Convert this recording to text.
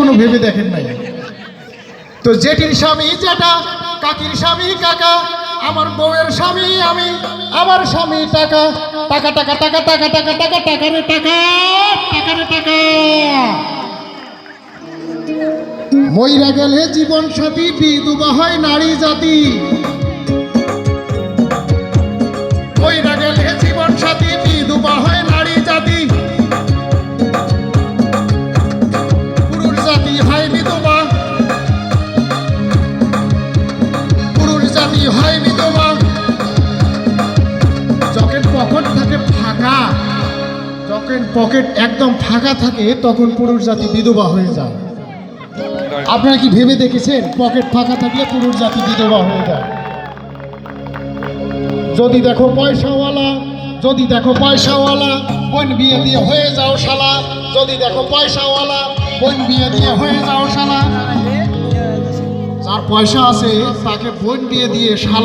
কখনো ভেবে দেখেন নাই? তো জেঠির স্বামী জেঠা, কাকির স্বামী কাকা, আমার বউয়ের স্বামী আমি, আমার স্বামী টাকা। টাকা টাকা টাকা টাকা টাকা টাকা টাকা রে টাকা, টাকা রে টাকা। মইরা গেলে জীবন সাথী, বিধবা হয় নারী জাতি। মইরা গেলে জীবন সাথী, বিধবা হয় নারী জাতি। পুরুষ জাতি হয় বিধবা, পুরুষ জাতি হয় বিধবা। যখন পকেট থাকে ফাঁকা, যখন পকেট একদম ফাঁকা থাকে তখন পুরুষ জাতি বিধবা হয়ে যায়। আপনারা কি ভেবে দেখেছেন পকেট ফাঁকা থাকলে পুরুষ জাতি বিধবা হয়ে যায়? যদি দেখো পয়সাওয়ালা, যদি দেখো পয়সাওয়ালা, বোন বিয়ে দিয়ে হয়ে যাও শালা। যদি দেখো পয়সাওয়ালা, বোন বিয়ে দিয়ে হয়ে যাও শালা। যার পয়সা আছে তাকে বোন বিয়ে দিয়ে শালা